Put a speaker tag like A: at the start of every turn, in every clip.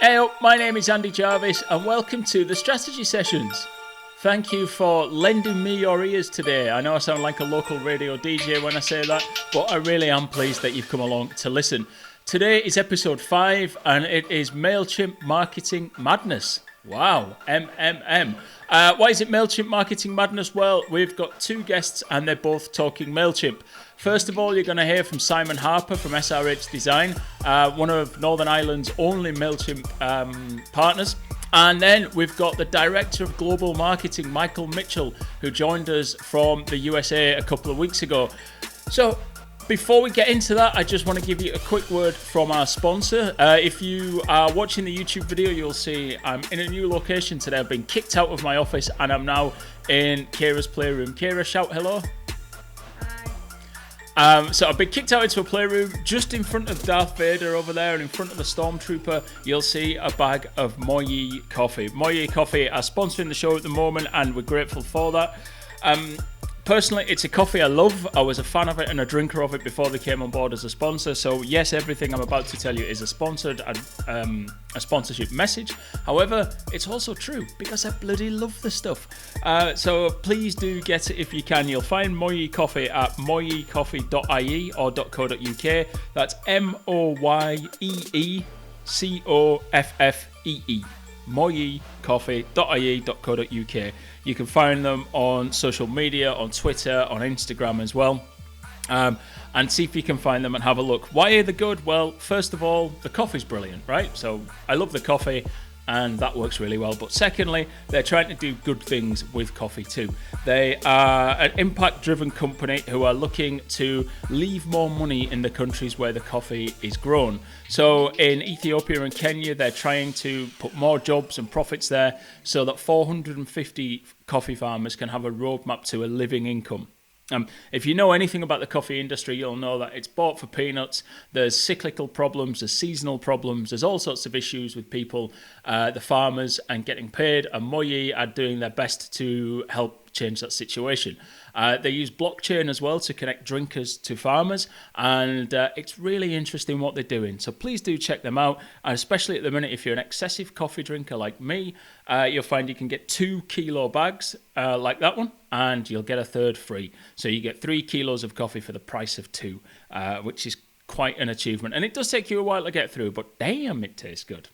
A: Hey up, my name is Andy Jarvis and welcome to the Strategy Sessions. Thank you for lending me your ears today. I know I sound like a local radio DJ when I say that, but I really am pleased that you've come along to listen. Today is episode 5 and it is Mailchimp Marketing Madness. Wow, MMM. Why is it Mailchimp Marketing Madness? Well, we've got two guests and they're both talking Mailchimp. First of all, you're going to hear from Simon Harper from SRH Design, one of Northern Ireland's only Mailchimp partners. And then we've got the Director of Global Marketing, Michael Mitchell, who joined us from the USA a couple of weeks ago. So before we get into that, I just want to give you a quick word from our sponsor. If you are watching the YouTube video, you'll see I'm in a new location today. I've been kicked out of my office and I'm now in Kira's playroom. Kira, shout hello. So I've been kicked out into a playroom just in front of Darth Vader over there, and in front of the Stormtrooper you'll see a bag of Moyi coffee. Moyi Coffee are sponsoring the show at the moment and we're grateful for that. Personally, it's a coffee I love. I was a fan of it and a drinker of it before they came on board as a sponsor. So yes, everything I'm about to tell you is a sponsorship message. However, it's also true because I bloody love the stuff. So please do get it if you can. You'll find Moyi Coffee at moyecoffee.ie or .co.uk. That's MOYEECOFFEE. moyecoffee.ie.co.uk. You can find them on social media, on Twitter, on Instagram as well. And see if you can find them and have a look. Why are they good? Well, first of all, the coffee's brilliant, right? So I love the coffee and that works really well. But secondly, they're trying to do good things with coffee too. They are an impact-driven company who are looking to leave more money in the countries where the coffee is grown. So in Ethiopia and Kenya, they're trying to put more jobs and profits there so that 450 coffee farmers can have a roadmap to a living income. If you know anything about the coffee industry, you'll know that it's bought for peanuts. There's cyclical problems, there's seasonal problems, there's all sorts of issues with people, the farmers, and getting paid. And Moyi are doing their best to help change that situation. They use blockchain as well to connect drinkers to farmers, and it's really interesting what they're doing. So please do check them out, and especially at the minute, if you're an excessive coffee drinker like me, you'll find you can get 2 kilo bags like that one, and you'll get a third free. So you get 3 kilos of coffee for the price of 2, which is quite an achievement. And it does take you a while to get through, but damn, it tastes good.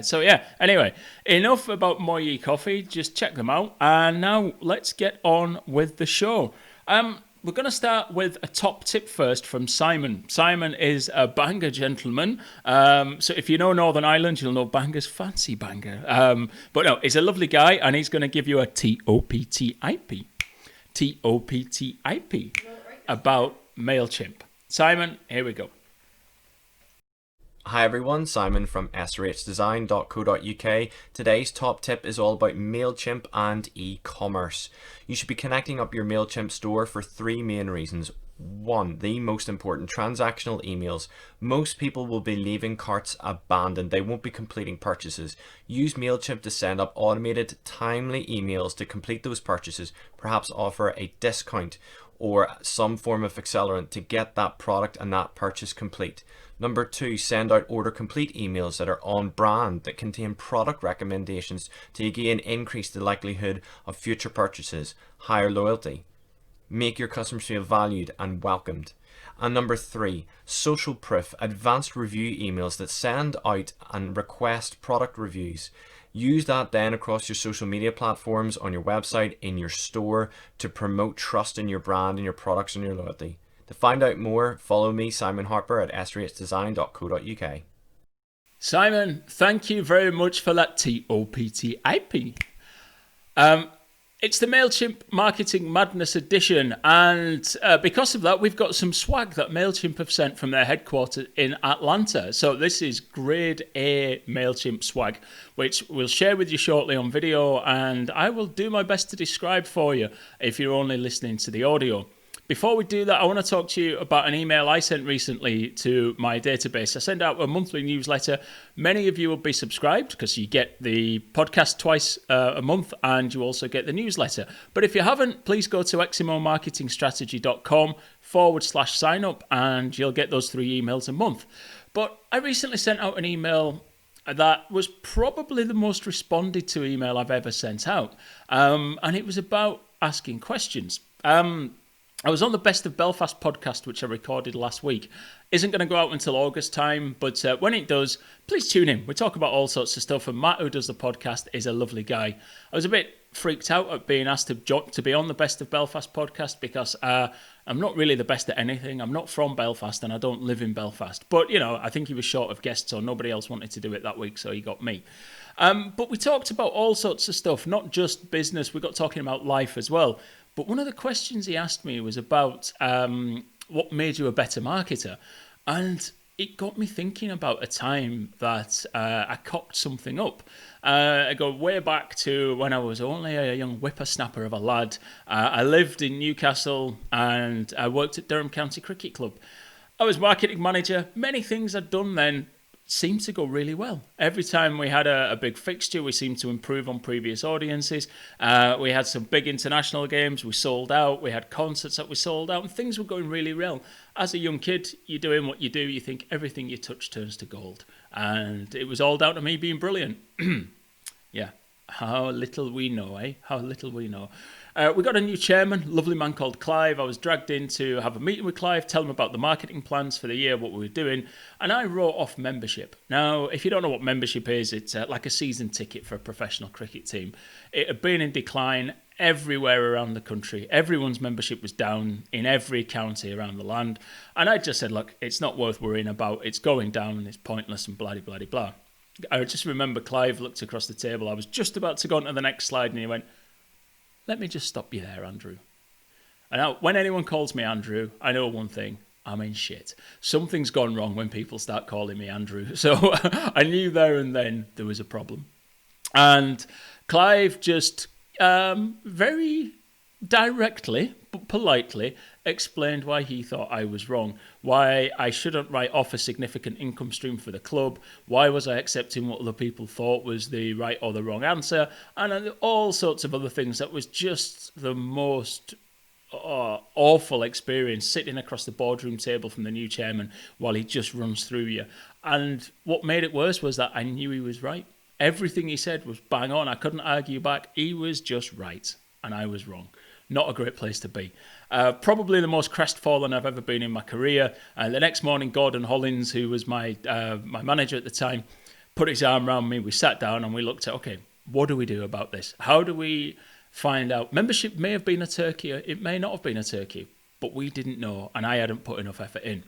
A: So yeah, anyway, enough about Moyi Coffee, just check them out. And now let's get on with the show. We're going to start with a top tip first from Simon. Simon is a Bangor gentleman. So if you know Northern Ireland, you'll know Bangor's fancy Bangor. But no, he's a lovely guy and he's going to give you a T.O.P.T.I.P. T.O.P.T.I.P. about Mailchimp. Simon, here we go.
B: Hi everyone, Simon from srhdesign.co.uk. Today's top tip is all about Mailchimp and e-commerce. You should be connecting up your Mailchimp store for 3 main reasons. 1, the most important, transactional emails. Most people will be leaving carts abandoned. They won't be completing purchases. Use Mailchimp to send up automated, timely emails to complete those purchases. Perhaps offer a discount or some form of accelerant to get that product and that purchase complete. Number 2, send out order complete emails that are on brand, that contain product recommendations to again increase the likelihood of future purchases, higher loyalty. Make your customers feel valued and welcomed. And number 3, social proof, advanced review emails that send out and request product reviews. Use that then across your social media platforms, on your website, in your store to promote trust in your brand and your products and your loyalty. To find out more, follow me, Simon Harper, at srhdesign.co.uk.
A: Simon, thank you very much for that T.O.P.T.I.P. It's the Mailchimp Marketing Madness edition, and because of that, we've got some swag that Mailchimp have sent from their headquarters in Atlanta. So this is grade A Mailchimp swag, which we'll share with you shortly on video, and I will do my best to describe for you if you're only listening to the audio. Before we do that, I want to talk to you about an email I sent recently to my database. I send out a monthly newsletter. Many of you will be subscribed because you get the podcast twice a month and you also get the newsletter. But if you haven't, please go to eximomarketingstrategy.com/sign up and you'll get those 3 emails a month. But I recently sent out an email that was probably the most responded to email I've ever sent out. And it was about asking questions. I was on the Best of Belfast podcast, which I recorded last week. Isn't going to go out until August time, but when it does, please tune in. We talk about all sorts of stuff, and Matt, who does the podcast, is a lovely guy. I was a bit freaked out at being asked to be on the Best of Belfast podcast because I'm not really the best at anything. I'm not from Belfast, and I don't live in Belfast. But, I think he was short of guests, or nobody else wanted to do it that week, so he got me. But we talked about all sorts of stuff, not just business. We got talking about life as well. But one of the questions he asked me was about what made you a better marketer. And it got me thinking about a time that I cocked something up. I go way back to when I was only a young whippersnapper of a lad. I lived in Newcastle and I worked at Durham County Cricket Club. I was marketing manager. Many things I'd done then seemed to go really well. Every time we had a big fixture, we seemed to improve on previous audiences. We had some big international games, we sold out. We had concerts that we sold out, and things were going really well. As a young kid, you're doing what you do, you think everything you touch turns to gold. And it was all down to me being brilliant. Yeah, how little we know, eh? How little we know. We got a new chairman, lovely man called Clive. I was dragged in to have a meeting with Clive, tell him about the marketing plans for the year, what we were doing, and I wrote off membership. Now, if you don't know what membership is, it's like a season ticket for a professional cricket team. It had been in decline everywhere around the country. Everyone's membership was down in every county around the land, and I just said, look, it's not worth worrying about. It's going down, it's pointless, and blah-de-blah-de-blah. I just remember Clive looked across the table. I was just about to go on to the next slide, and he went, let me just stop you there, Andrew. And now, when anyone calls me Andrew, I know one thing. I'm in shit. Something's gone wrong when people start calling me Andrew. So I knew there and then there was a problem. And Clive just very directly but politely explained why he thought I was wrong, why I shouldn't write off a significant income stream for the club, why was I accepting what other people thought was the right or the wrong answer, and all sorts of other things. That was just the most awful experience, sitting across the boardroom table from the new chairman while he just runs through you. And what made it worse was that I knew he was right. Everything he said was bang on. I couldn't argue back. He was just right, and I was wrong. Not a great place to be. Probably the most crestfallen I've ever been in my career. The next morning, Gordon Hollins, who was my manager at the time, put his arm around me. We sat down and we looked at, okay, what do we do about this? How do we find out? Membership may have been a turkey, it may not have been a turkey, but we didn't know, and I hadn't put enough effort in.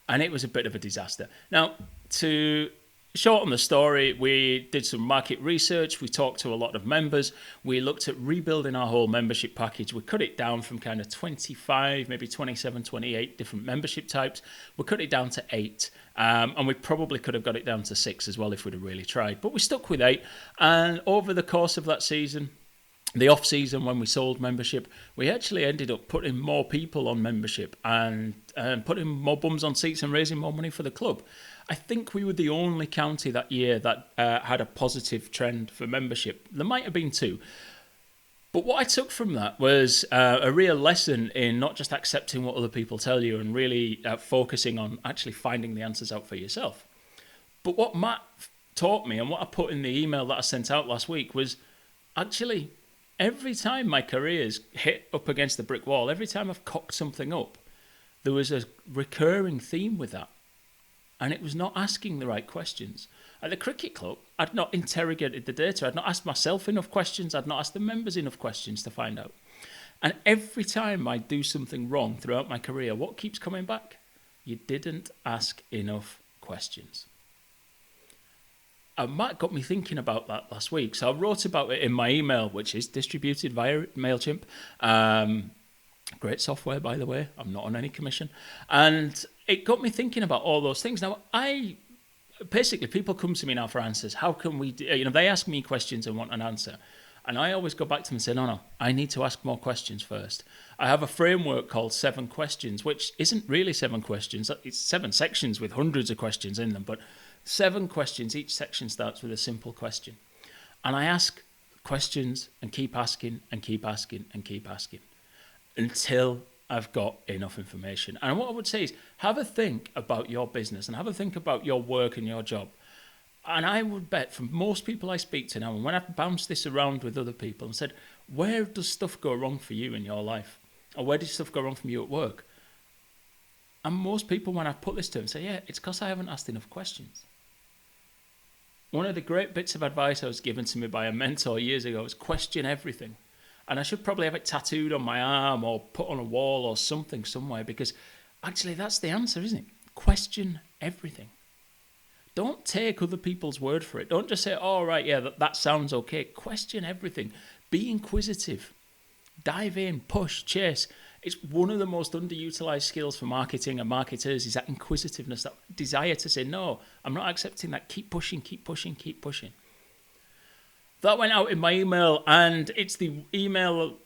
A: And it was a bit of a disaster. Now, to shorten the story, we did some market research, we talked to a lot of members, we looked at rebuilding our whole membership package. We cut it down from kind of 25, maybe 27, 28 different membership types. We cut it down to 8, and we probably could have got it down to 6 as well if we'd have really tried. But we stuck with 8, and over the course of that season, the off season when we sold membership, we actually ended up putting more people on membership and putting more bums on seats and raising more money for the club. I think we were the only county that year that had a positive trend for membership. There might have been 2. But what I took from that was a real lesson in not just accepting what other people tell you and really focusing on actually finding the answers out for yourself. But what Matt taught me and what I put in the email that I sent out last week was actually every time my career's hit up against the brick wall, every time I've cocked something up, there was a recurring theme with that. And it was not asking the right questions. At the cricket club, I'd not interrogated the data. I'd not asked myself enough questions. I'd not asked the members enough questions to find out. And every time I do something wrong throughout my career, what keeps coming back? You didn't ask enough questions. And Matt got me thinking about that last week. So I wrote about it in my email, which is distributed via Mailchimp. Great software, by the way. I'm not on any commission. And it got me thinking about all those things. Now, basically, people come to me now for answers. How can we, they ask me questions and want an answer. And I always go back to them and say, no, I need to ask more questions first. I have a framework called 7 questions, which isn't really 7 questions. It's 7 sections with hundreds of questions in them, but 7 questions. Each section starts with a simple question. And I ask questions and keep asking and keep asking and keep asking until I've got enough information. And what I would say is have a think about your business and have a think about your work and your job. And I would bet from most people I speak to now, and when I've bounced this around with other people and said, where does stuff go wrong for you in your life? Or where does stuff go wrong for you at work? And most people, when I put this to them, say, yeah, it's because I haven't asked enough questions. One of the great bits of advice I was given to me by a mentor years ago was question everything. And I should probably have it tattooed on my arm or put on a wall or something somewhere, because actually that's the answer, isn't it? Question everything. Don't take other people's word for it. Don't just say, oh, right, yeah, that sounds okay. Question everything. Be inquisitive. Dive in, push, chase. It's one of the most underutilized skills for marketing and marketers is that inquisitiveness, that desire to say, no, I'm not accepting that. Keep pushing, keep pushing, keep pushing. That went out in my email, and it's the email.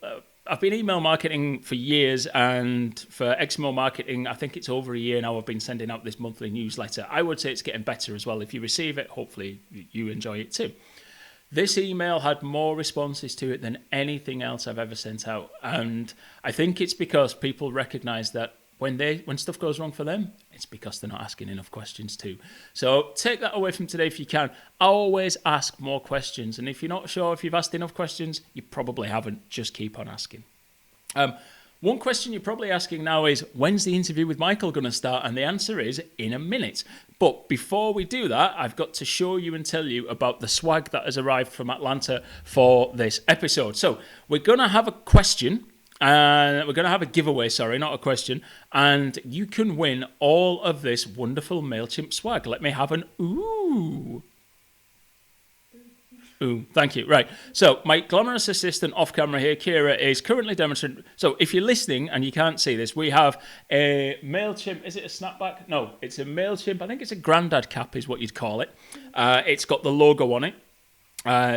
A: I've been email marketing for years, and for Eximo Marketing, I think it's over a year now I've been sending out this monthly newsletter. I would say it's getting better as well. If you receive it, hopefully you enjoy it too. This email had more responses to it than anything else I've ever sent out. And I think it's because people recognize that when stuff goes wrong for them, it's because they're not asking enough questions too. So take that away from today if you can. Always ask more questions. And if you're not sure if you've asked enough questions, you probably haven't. Just keep on asking. One question you're probably asking now is, when's the interview with Michael going to start? And the answer is in a minute. But before we do that, I've got to show you and tell you about the swag that has arrived from Atlanta for this episode. So we're going to have a question, and we're going to have a giveaway, sorry, not a question. And you can win all of this wonderful Mailchimp swag. Let me have an ooh. Ooh, thank you. Right. So my glamorous assistant off camera here, Kira, is currently demonstrating. So if you're listening and you can't see this, we have a Mailchimp. Is it a snapback? No, it's a Mailchimp. I think it's a granddad cap is what you'd call it. It's got the logo on it.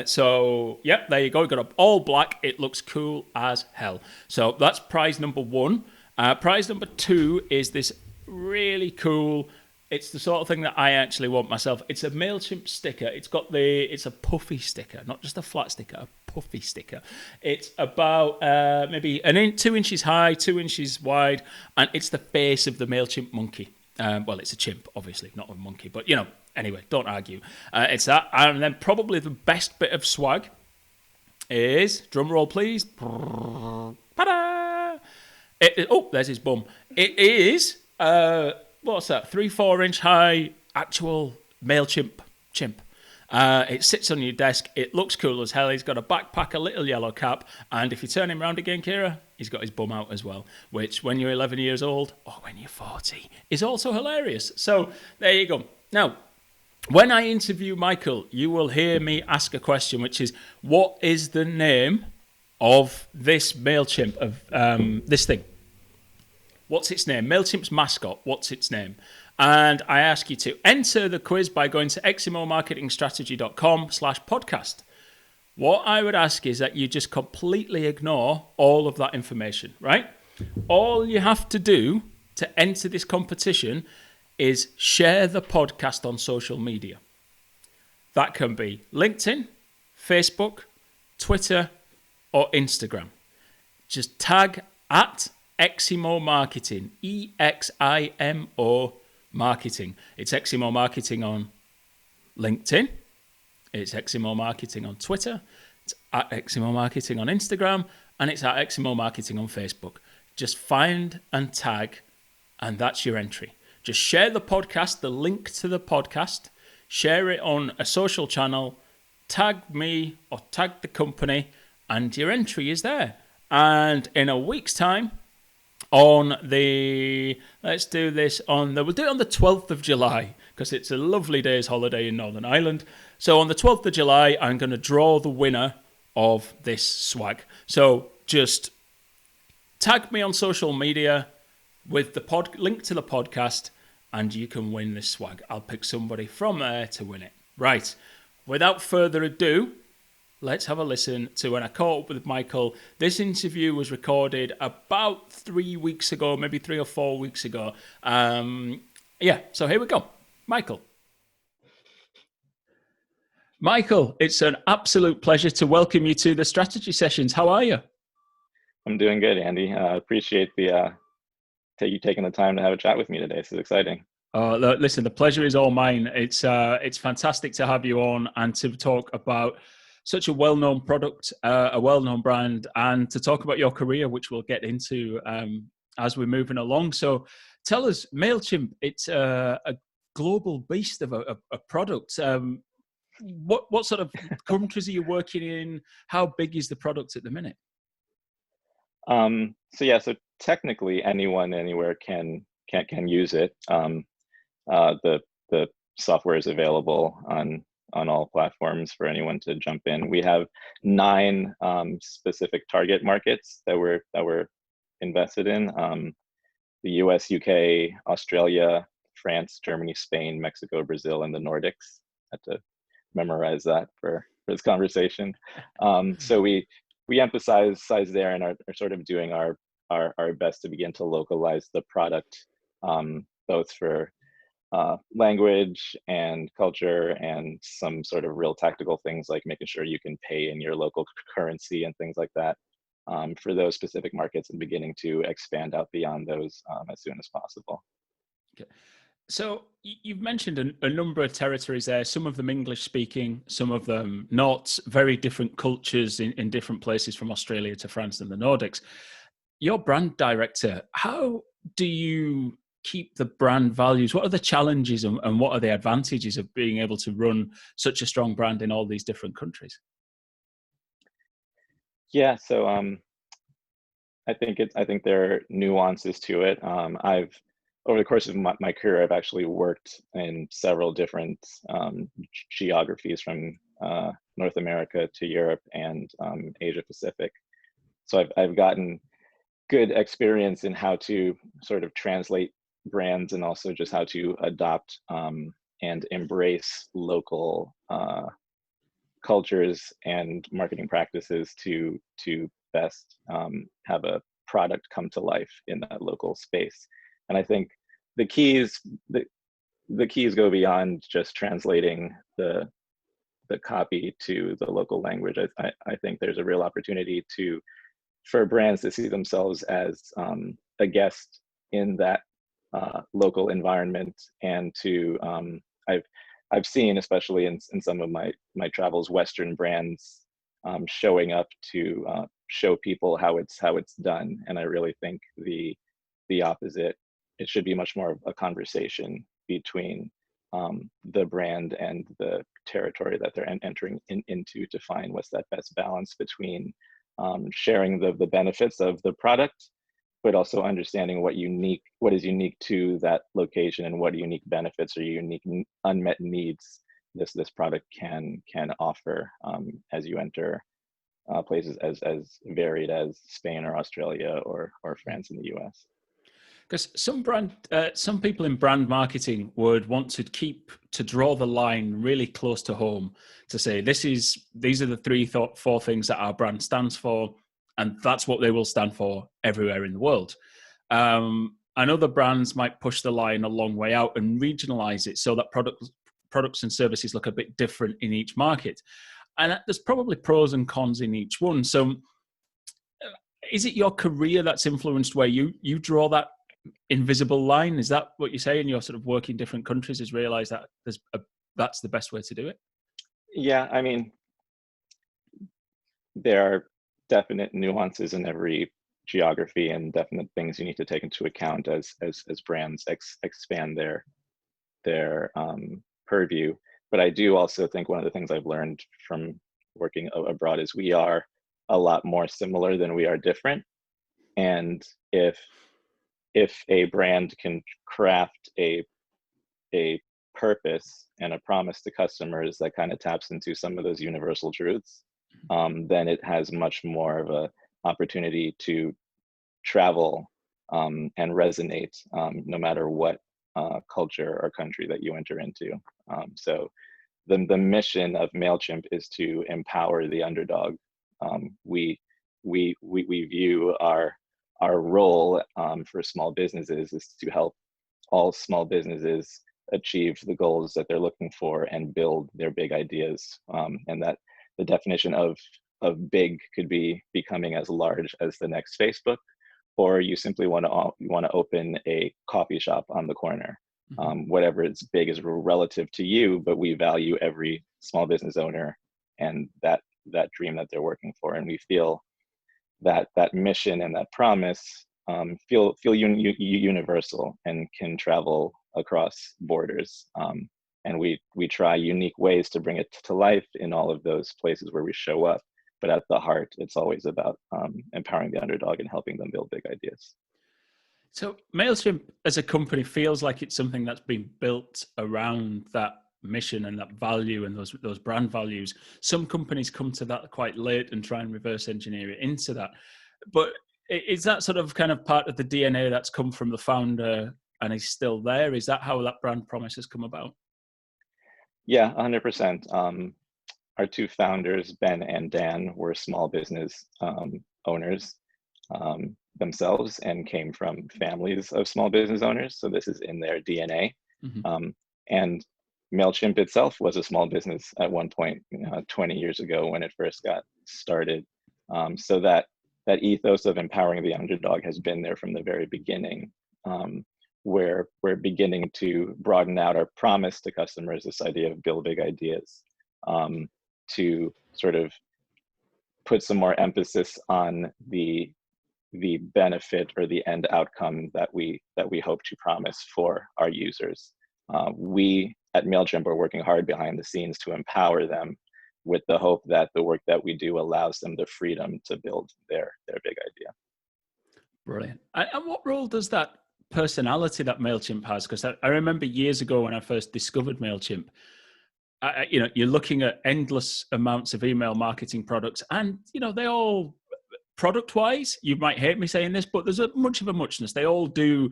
A: So, yep, there you go. We've got all black. It looks cool as hell. So that's prize number one. Prize number two is this really cool. It's the sort of thing that I actually want myself. It's a Mailchimp sticker. It's a puffy sticker, not just a flat sticker, a puffy sticker. It's about maybe 2 inches high, 2 inches wide, and it's the face of the Mailchimp monkey. Well, it's a chimp, obviously, not a monkey, but anyway, don't argue. It's that, and then probably the best bit of swag is, drum roll please. Ta-da! There's his bum. It is. What's that? 3-4 inch high actual Mailchimp chimp. It sits on your desk. It looks cool as hell. He's got a backpack, a little yellow cap, and if you turn him around again, Kira, he's got his bum out as well, which when you're 11 years old or when you're 40 is also hilarious. So there you go. Now, when I interview Michael, you will hear me ask a question, which is, what is the name of this Mailchimp, of this thing? What's its name? Mailchimp's mascot, what's its name? And I ask you to enter the quiz by going to eximomarketingstrategy.com/podcast. What I would ask is that you just completely ignore all of that information, right? All you have to do to enter this competition is share the podcast on social media. That can be LinkedIn, Facebook, Twitter, or Instagram. Just tag at Eximo Marketing, EXIMO Marketing. It's Eximo Marketing on LinkedIn. It's Eximo Marketing on Twitter. It's at Eximo Marketing on Instagram. And it's at Eximo Marketing on Facebook. Just find and tag, and that's your entry. Just share the podcast, the link to the podcast, share it on a social channel, tag me or tag the company, and your entry is there. And in a week's time, we'll do it on the 12th of July, because it's a lovely day's holiday in Northern Ireland. So on the 12th of July, I'm going to draw the winner of this swag. So just tag me on social media with the link to the podcast, and you can win this swag. I'll pick somebody from there to win it. Right. Without further ado, let's have a listen to when I caught up with Michael. This interview was recorded about 3 weeks ago, maybe 3 or 4 weeks ago. So here we go. Michael, it's an absolute pleasure to welcome you to the strategy sessions. How are you?
C: I'm doing good, Andy. I appreciate you taking the time to have a chat with me today. This is exciting.
A: Listen, the pleasure is all mine. It's fantastic to have you on and to talk about such a well-known product, a well-known brand, and to talk about your career, which we'll get into as we're moving along. So, tell us, Mailchimp. It's a global beast of a product. What sort of countries are you working in? How big is the product at the minute?
C: So technically anyone anywhere can use it. The software is available on all platforms for anyone to jump in. We have 9 specific target markets that we're invested in: the U.S., U.K., Australia, France, Germany, Spain, Mexico, Brazil, and the Nordics. I had to memorize that for this conversation. So we emphasize size there, and are sort of doing our best to begin to localize the product, both for language and culture, and some sort of real tactical things like making sure you can pay in your local currency and things like that, for those specific markets, and beginning to expand out beyond those as soon as possible.
A: Okay. So you've mentioned a number of territories there, some of them English speaking, some of them not, very different cultures in different places from Australia to France and the Nordics. Your brand director, how do you keep the brand values? What are the challenges and what are the advantages of being able to run such a strong brand in all these different countries?
C: Yeah, so I think there are nuances to it. I've Over the course of my career, I've actually worked in several different geographies, from North America to Europe and Asia Pacific. So I've gotten good experience in how to sort of translate brands, and also just how to adopt and embrace local cultures and marketing practices to best have a product come to life in that local space. And I think the keys the keys go beyond just translating the copy to the local language. I think there's a real opportunity for brands to see themselves as a guest in that local environment, and to I've seen, especially in some of my travels, Western brands showing up to show people how it's done. And I really think the opposite. It should be much more of a conversation between the brand and the territory that they're entering into, to find what's that best balance between sharing the benefits of the product, but also understanding what is unique to that location, and what unique benefits or unique unmet needs this product can offer, as you enter places as varied as Spain or Australia or France and the US.
A: Because some people in brand marketing would want to draw the line really close to home, to say these are the 4 things that our brand stands for, and that's what they will stand for everywhere in the world. And other brands might push the line a long way out and regionalize it so that products and services look a bit different in each market. And there's probably pros and cons in each one. So is it your career that's influenced where you draw that invisible line? Is that what you say in your sort of work in different countries, is realize that that's the best way to do it?
C: Yeah, I mean, there are definite nuances in every geography, and definite things you need to take into account as brands expand their purview. But I do also think one of the things I've learned from working abroad is we are a lot more similar than we are different. And if a brand can craft a purpose and a promise to customers that kind of taps into some of those universal truths, then it has much more of a opportunity to travel and resonate, no matter what culture or country that you enter into. So the mission of Mailchimp is to empower the underdog. We view our role for small businesses is to help all small businesses achieve the goals that they're looking for and build their big ideas. And that the definition of big could be becoming as large as the next Facebook, or you simply want to open a coffee shop on the corner. Whatever is big is relative to you, but we value every small business owner and that dream that they're working for, and we feel that mission and that promise feel universal and can travel across borders. And we try unique ways to bring it to life in all of those places where we show up. But at the heart, it's always about empowering the underdog and helping them build big ideas.
A: So Mailchimp as a company feels like it's something that's been built around that mission and that value and those brand values. Some companies come to that quite late and try and reverse engineer it into that. But is that sort of kind of part of the DNA that's come from the founder and is still there? Is that how that brand promise has come about?
C: Yeah, 100%. Our two founders, Ben and Dan, were small business owners themselves and came from families of small business owners. So this is in their DNA. And Mailchimp itself was a small business at one point, 20 years ago when it first got started. So that ethos of empowering the underdog has been there from the very beginning. Where we're beginning to broaden out our promise to customers, this idea of build big ideas, to sort of put some more emphasis on the benefit or the end outcome that we hope to promise for our users. We at Mailchimp are working hard behind the scenes to empower them with the hope that the work that we do allows them the freedom to build their big idea.
A: Brilliant. And what role does that personality that Mailchimp has? Because I remember years ago when I first discovered Mailchimp, you're looking at endless amounts of email marketing products, and they all, product-wise, you might hate me saying this, but there's a much of a muchness. They all do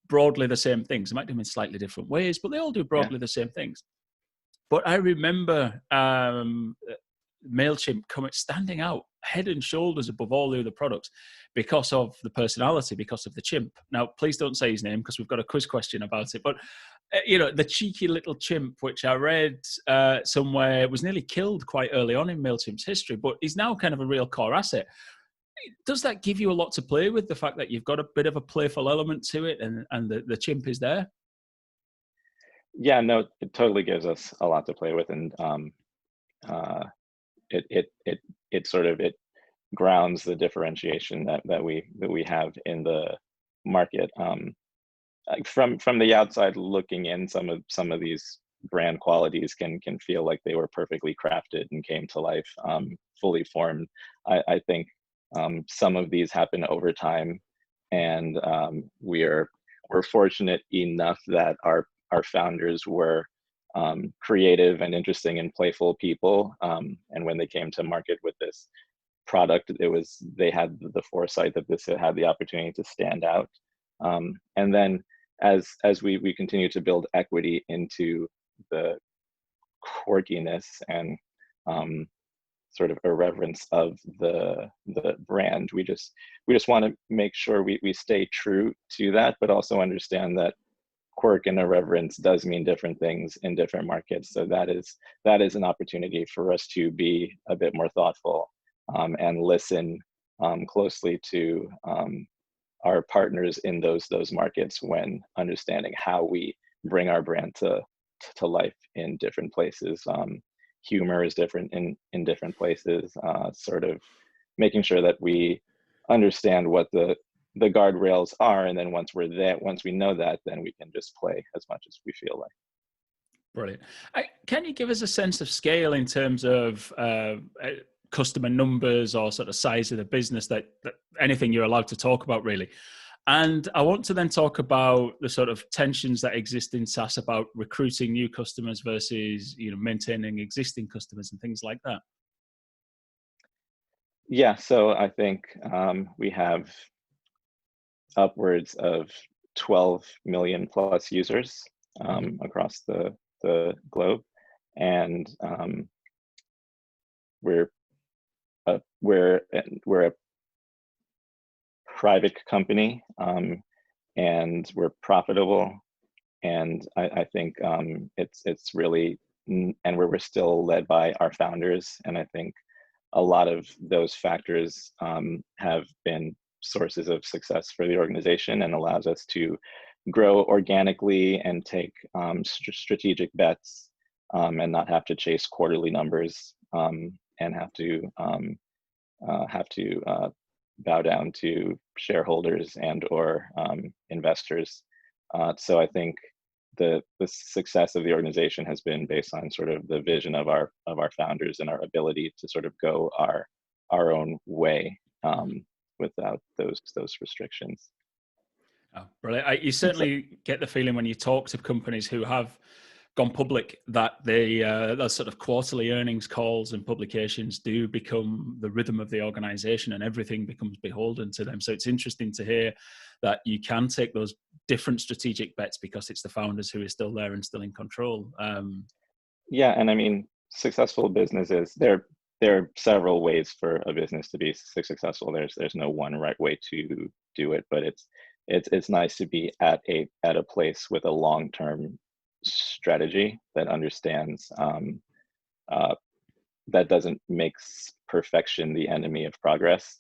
A: broadly the same things. They might do them in slightly different ways, but they all do broadly the same things. But I remember Mailchimp standing out head and shoulders above all the other products because of the personality, because of the chimp. Now, please don't say his name because we've got a quiz question about it. But the cheeky little chimp, which I read somewhere, was nearly killed quite early on in Mailchimp's history, but is now kind of a real core asset. Does that give you a lot to play with, the fact that you've got a bit of a playful element to it and the chimp is there?
C: Yeah, no, it totally gives us a lot to play with, and it sort of grounds the differentiation that we have in the market. From the outside looking in, some of these brand qualities can feel like they were perfectly crafted and came to life, fully formed. I think some of these happen over time, and we're fortunate enough that our founders were creative and interesting and playful people, and when they came to market with this product, they had the foresight that this had the opportunity to stand out. And then as we continue to build equity into the quirkiness and sort of irreverence of the brand, we just want to make sure we stay true to that, but also understand that quirk and irreverence does mean different things in different markets. So that is an opportunity for us to be a bit more thoughtful and listen closely to our partners in those markets when understanding how we bring our brand to life in different places. Humor is different in different places, sort of making sure that we understand what the guardrails are, and then once we know that, then we can just play as much as we feel like.
A: Brilliant. Can you give us a sense of scale in terms of customer numbers or sort of size of the business, that anything you're allowed to talk about, really? And I want to then talk about the sort of tensions that exist in SaaS about recruiting new customers versus maintaining existing customers and things like that.
C: Yeah, so I think we have upwards of 12 million plus users across the globe, and we're a private company, and we're profitable, and I think it's really, and we're still led by our founders, and I think a lot of those factors have been sources of success for the organization and allows us to grow organically and take strategic bets, and not have to chase quarterly numbers, and have to bow down to shareholders and or investors. So I think the success of the organization has been based on sort of the vision of our founders and our ability to sort of go our own way, without those restrictions.
A: Oh, brilliant. You certainly get the feeling when you talk to companies who have gone public that those sort of quarterly earnings calls and publications do become the rhythm of the organization, and everything becomes beholden to them. So it's interesting to hear that you can take those different strategic bets because it's the founders who are still there and still in control.
C: Yeah, and I mean, successful businesses, there are several ways for a business to be successful. There's no one right way to do it, but it's nice to be at a place with a long-term strategy that understands, that doesn't make perfection the enemy of progress.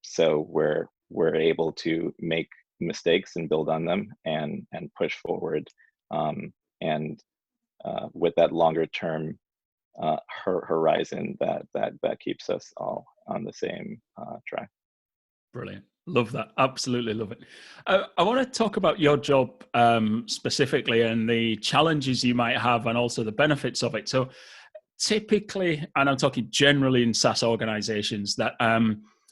C: So we're able to make mistakes and build on them and push forward, and with that longer term horizon that keeps us all on the same track.
A: Brilliant. Love that. Absolutely love it. I want to talk about your job specifically and the challenges you might have and also the benefits of it. So typically, and I'm talking generally in SaaS organizations, that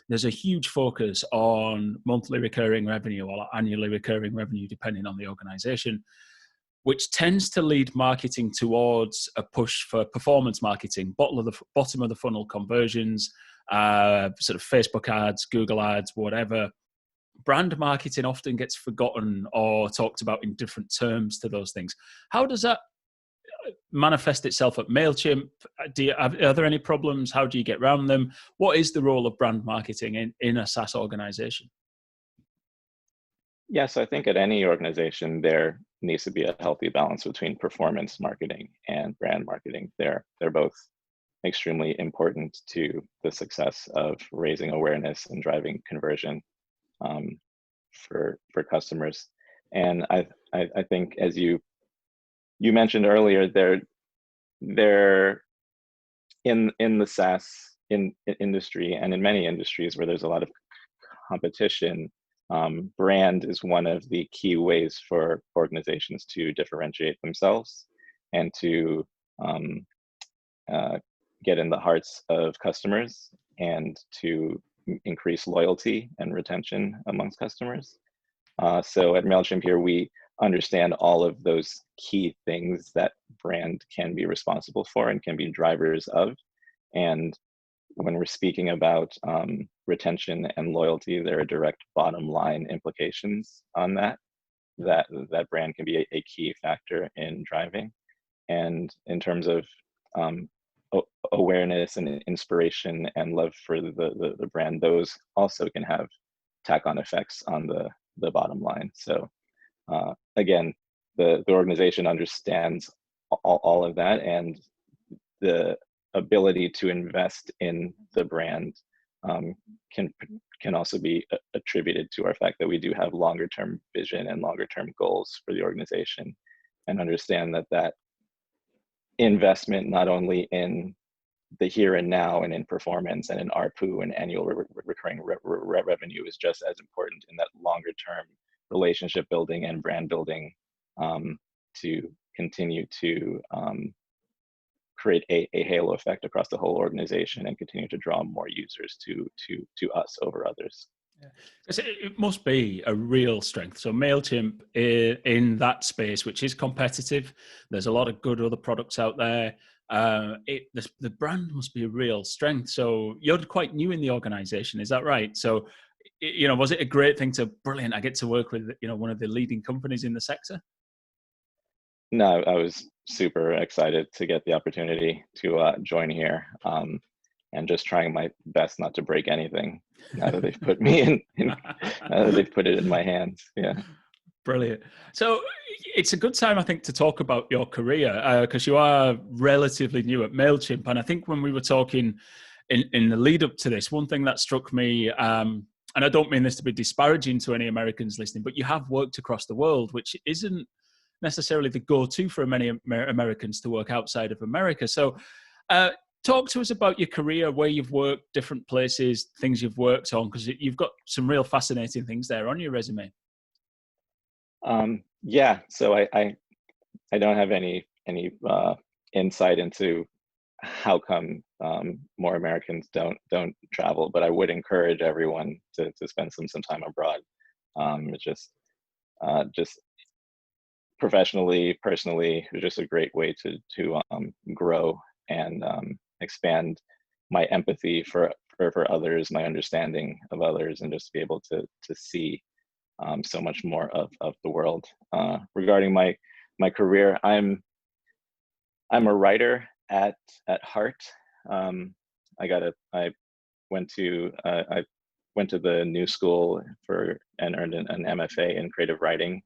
A: there's a huge focus on monthly recurring revenue or annually recurring revenue, depending on the organization, which tends to lead marketing towards a push for performance marketing, bottom of the funnel conversions, sort of Facebook ads, Google ads, whatever. Brand marketing often gets forgotten or talked about in different terms to those things. How does that manifest itself at Mailchimp? Are there any problems? How do you get around them? What is the role of brand marketing in a SaaS organization?
C: Yes, I think at any organization there needs to be a healthy balance between performance marketing and brand marketing. They're both extremely important to the success of raising awareness and driving conversion for customers. And I think, as you mentioned earlier, they're in the SaaS industry and in many industries where there's a lot of competition. Brand is one of the key ways for organizations to differentiate themselves and to get in the hearts of customers and to increase loyalty and retention amongst customers. So at Mailchimp here, we understand all of those key things that brand can be responsible for and can be drivers of. And when we're speaking about retention and loyalty, there are direct bottom line implications on that brand can be a key factor in driving. And in terms of awareness and inspiration and love for the brand, those also can have tack-on effects on the bottom line. So again, the organization understands all of that, and the ability to invest in the brand can also be attributed to our fact that we do have longer term vision and longer term goals for the organization, and understand that investment not only in the here and now and in performance and in ARPU and annual recurring revenue is just as important in that longer term relationship building and brand building, to continue to create a halo effect across the whole organization and continue to draw more users to us over others.
A: Yeah. It must be a real strength. So Mailchimp in that space, which is competitive, there's a lot of good other products out there. The brand must be a real strength. So you're quite new in the organization, is that right? So, was it a great thing brilliant, I get to work with, one of the leading companies in the sector?
C: No, I was super excited to get the opportunity to join here, and just trying my best not to break anything now that they've put me now that they've put it in my hands. Yeah.
A: Brilliant. So it's a good time, I think, to talk about your career, because you are relatively new at Mailchimp. And I think when we were talking in the lead up to this, one thing that struck me and I don't mean this to be disparaging to any Americans listening, but you have worked across the world, which isn't necessarily the go-to for many Americans to work outside of America. So talk to us about your career, where you've worked, different places, things you've worked on, because you've got some real fascinating things there on your resume.
C: Yeah, so I don't have any insight into how come more Americans don't travel, but I would encourage everyone to spend some time abroad. It's just professionally, personally, it's just a great way to grow and expand my empathy for others, my understanding of others, and just be able to see so much more of the world. Regarding my career, I'm a writer at heart. I went to the New School and earned an MFA in creative writing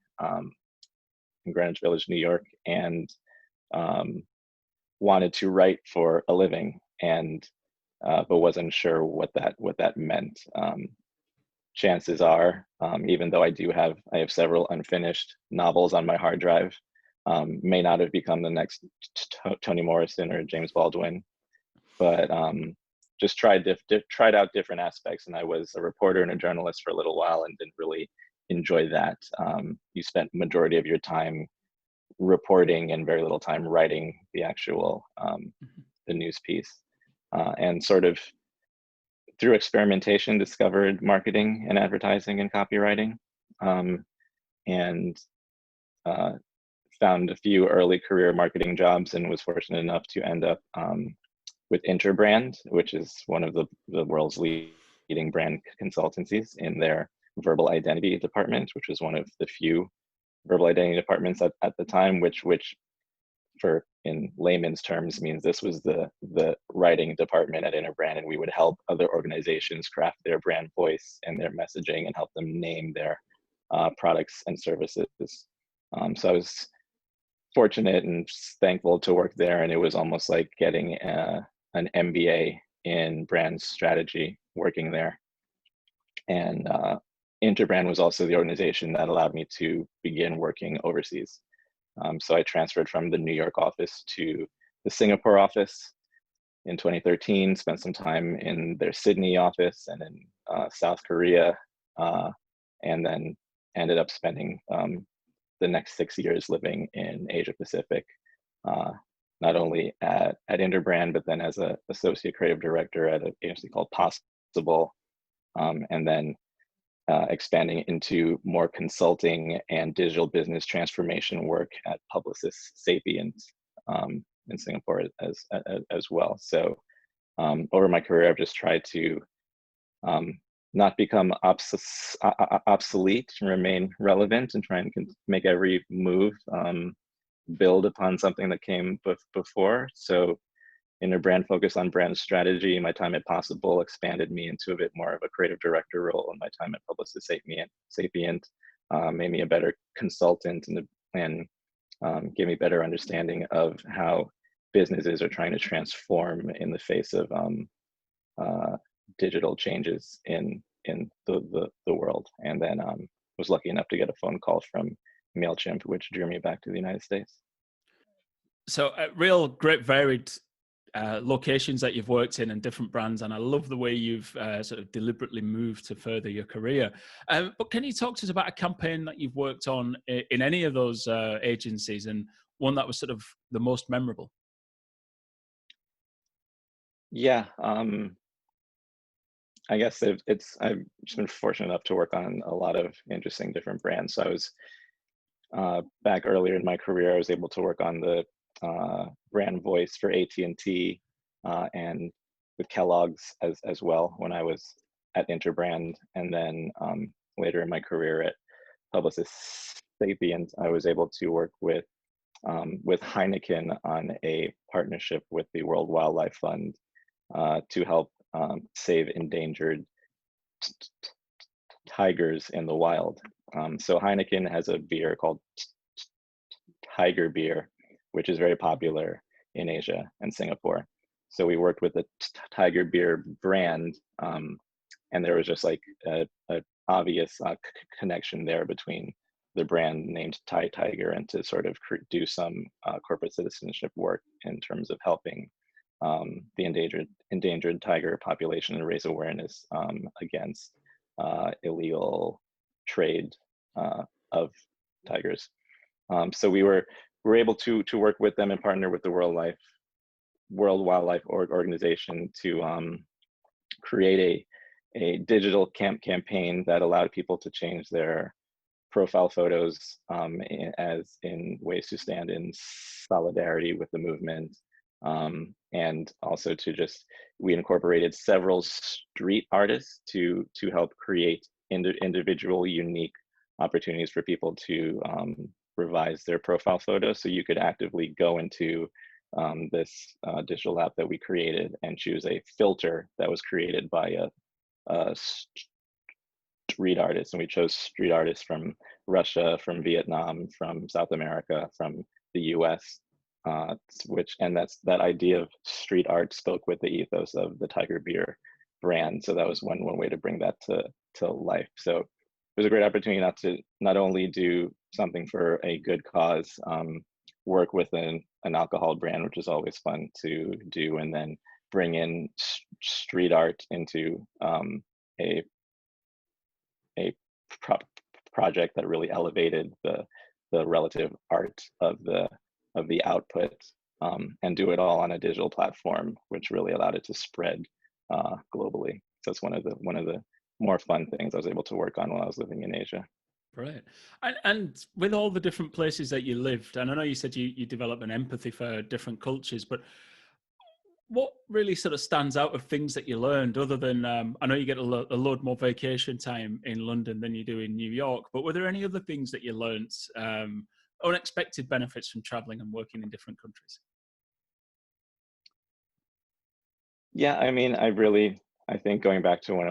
C: in Greenwich Village, New York, and wanted to write for a living, and but wasn't sure what that meant. Chances are, even though I have several unfinished novels on my hard drive, may not have become the next Toni Morrison or James Baldwin, but just tried out different aspects. And I was a reporter and a journalist for a little while and didn't really enjoy that. You spent majority of your time reporting and very little time writing the actual the news piece, and sort of through experimentation discovered marketing and advertising and copywriting, and found a few early career marketing jobs, and was fortunate enough to end up with Interbrand, which is one of the world's leading brand consultancies, in their verbal identity department, which was one of the few verbal identity departments at the time, which for in layman's terms means this was the writing department at Interbrand, and we would help other organizations craft their brand voice and their messaging and help them name their products and services. So I was fortunate and thankful to work there, and it was almost like getting an MBA in brand strategy working there. And Interbrand was also the organization that allowed me to begin working overseas. So I transferred from the New York office to the Singapore office in 2013, spent some time in their Sydney office and in South Korea, and then ended up spending the next 6 years living in Asia Pacific, not only at Interbrand, but then as an associate creative director at an agency called Possible, and then expanding into more consulting and digital business transformation work at Publicis Sapient in Singapore as well. So over my career, I've just tried to not become obsolete and remain relevant, and try and make every move build upon something that came before. So Interbrand focused on brand strategy. My time at Possible expanded me into a bit more of a creative director role, and my time at Publicis Sapient made me a better consultant and gave me better understanding of how businesses are trying to transform in the face of digital changes in the world. And then was lucky enough to get a phone call from Mailchimp, which drew me back to the United States.
A: So real great varied locations that you've worked in and different brands, and I love the way you've sort of deliberately moved to further your career. But can you talk to us about a campaign that you've worked on in any of those agencies, and one that was sort of the most memorable?
C: Yeah, I guess I've just been fortunate enough to work on a lot of interesting different brands. So I was back earlier in my career, I was able to work on the brand voice for AT&T and with Kellogg's as well when I was at Interbrand. And then later in my career at Publicis Sapient, I was able to work with Heineken on a partnership with the World Wildlife Fund to help save endangered tigers in the wild. So Heineken has a beer called Tiger Beer, which is very popular in Asia and Singapore. So we worked with the Tiger Beer brand and there was just like a obvious connection there between the brand named Thai Tiger and to sort of do some corporate citizenship work in terms of helping the endangered tiger population and raise awareness against illegal trade of tigers. So we were able to work with them and partner with the World Wildlife Organization to create a digital campaign that allowed people to change their profile photos as in ways to stand in solidarity with the movement, and also to we incorporated several street artists to help create individual unique opportunities for people to revise their profile photos. So you could actively go into this digital app that we created and choose a filter that was created by a street artists, and we chose street artists from Russia, from Vietnam, from South America, from the US, that idea of street art spoke with the ethos of the Tiger Beer brand. So that was one way to bring that to life. So it was a great opportunity not only do something for a good cause, work with an alcohol brand, which is always fun to do, and then bring in street art into a project that really elevated the relative art of the output, and do it all on a digital platform, which really allowed it to spread globally. So it's one of the more fun things I was able to work on while I was living in Asia.
A: Brilliant. And with all the different places that you lived, and I know you said you developed an empathy for different cultures, but what really sort of stands out of things that you learned, other than, I know you get a load more vacation time in London than you do in New York, but were there any other things that you learned, unexpected benefits from traveling and working in different countries?
C: Yeah, I mean, I think going back to one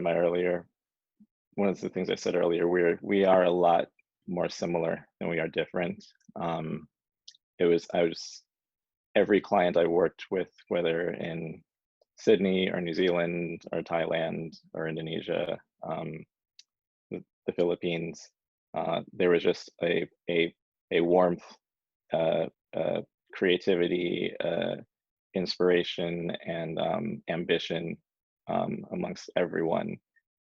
C: of the things I said earlier, we are a lot more similar than we are different. Every client I worked with, whether in Sydney or New Zealand or Thailand or Indonesia, the Philippines, there was just a warmth, creativity, inspiration, and ambition amongst everyone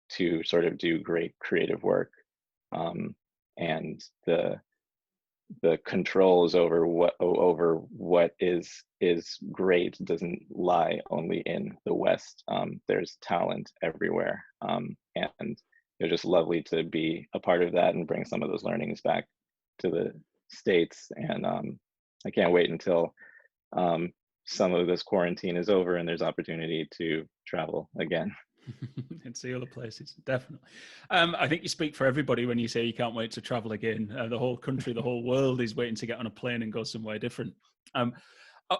C: to sort of do great creative work, and the controls over what is great doesn't lie only in the West. There's talent everywhere, and it's just lovely to be a part of that and bring some of those learnings back to the States. And I can't wait until some of this quarantine is over and there's opportunity to travel again.
A: And see other places, definitely. I think you speak for everybody when you say you can't wait to travel again. The whole country, the whole world is waiting to get on a plane and go somewhere different. I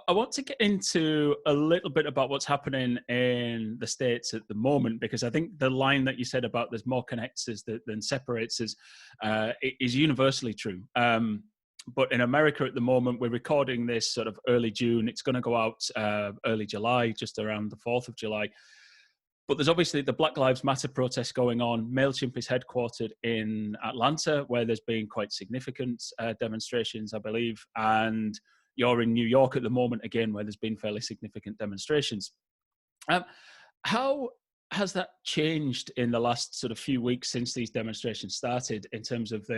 A: want to get into a little bit about what's happening in the States at the moment, because I think the line that you said about there's more connects us than separates us is universally true. But in America at the moment, we're recording this sort of early June. It's going to go out early July, just around the 4th of July. But there's obviously the Black Lives Matter protests going on. Mailchimp is headquartered in Atlanta, where there's been quite significant demonstrations, I believe. And you're in New York at the moment, again, where there's been fairly significant demonstrations. How has that changed in the last sort of few weeks since these demonstrations started, in terms of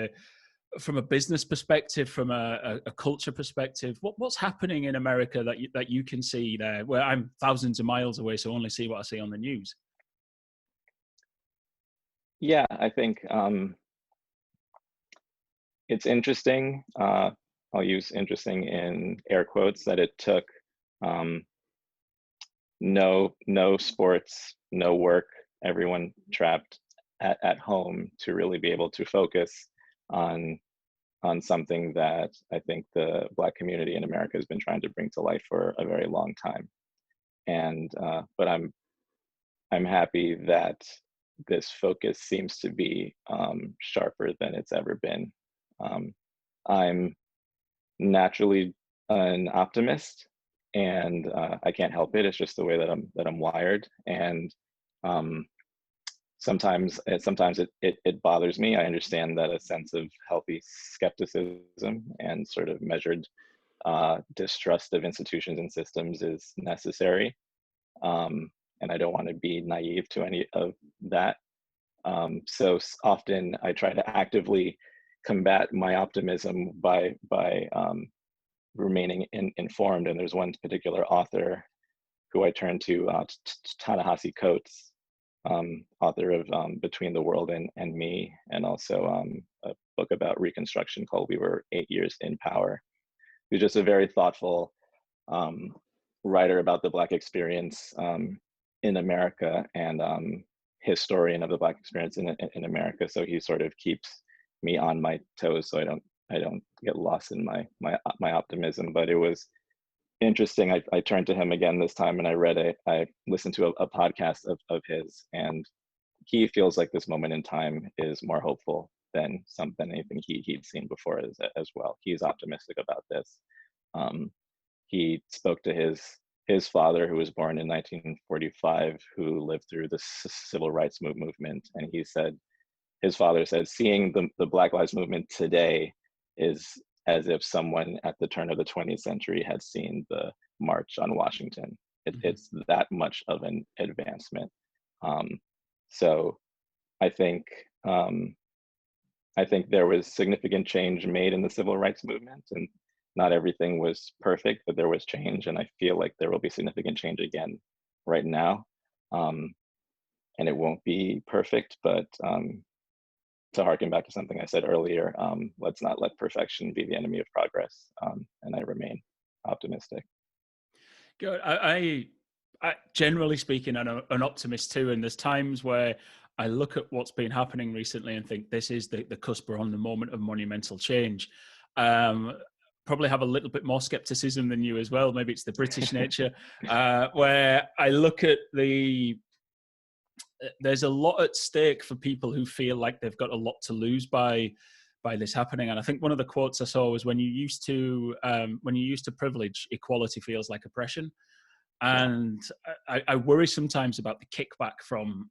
A: from a business perspective, from a culture perspective? What's happening in America that you can see there, where I'm thousands of miles away, so only see what I see on the news?
C: Yeah, I think it's interesting. I'll use interesting in air quotes, that it took no sports, no work, everyone trapped at home to really be able to focus on something that I think the Black community in America has been trying to bring to life for a very long time. And but I'm happy that this focus seems to be sharper than it's ever been. I'm naturally an optimist, and I can't help it. It's just the way that I'm wired. And Sometimes it bothers me. I understand that a sense of healthy skepticism and sort of measured distrust of institutions and systems is necessary. And I don't want to be naive to any of that. So often I try to actively combat my optimism by remaining informed. And there's one particular author who I turn to, Ta-Nehisi Coates, author of Between the World and Me, and also a book about Reconstruction called We Were 8 Years in Power. He's just a very thoughtful writer about the Black experience in America, and historian of the Black experience in America. So he sort of keeps me on my toes, so I don't get lost in my optimism. But it was interesting. I turned to him again this time, and I listened to a podcast of his, and he feels like this moment in time is more hopeful than anything he'd seen before as well. He's optimistic about this. He spoke to his father, who was born in 1945, who lived through the civil rights movement, and his father said, seeing the Black Lives Movement today is as if someone at the turn of the 20th century had seen the March on Washington. It's that much of an advancement. So I think there was significant change made in the civil rights movement, and not everything was perfect, but there was change, and I feel like there will be significant change again right now. And it won't be perfect, but to harken back to something I said earlier, let's not let perfection be the enemy of progress. And I remain optimistic.
A: Good. I generally speaking, I'm an optimist too, and there's times where I look at what's been happening recently and think this is the cusp, or on the moment of monumental change. Probably have a little bit more skepticism than you as well. Maybe it's the British nature, where I look at there's a lot at stake for people who feel like they've got a lot to lose by this happening. And I think one of the quotes I saw was, when you used to privilege, equality feels like oppression. And I worry sometimes about the kickback from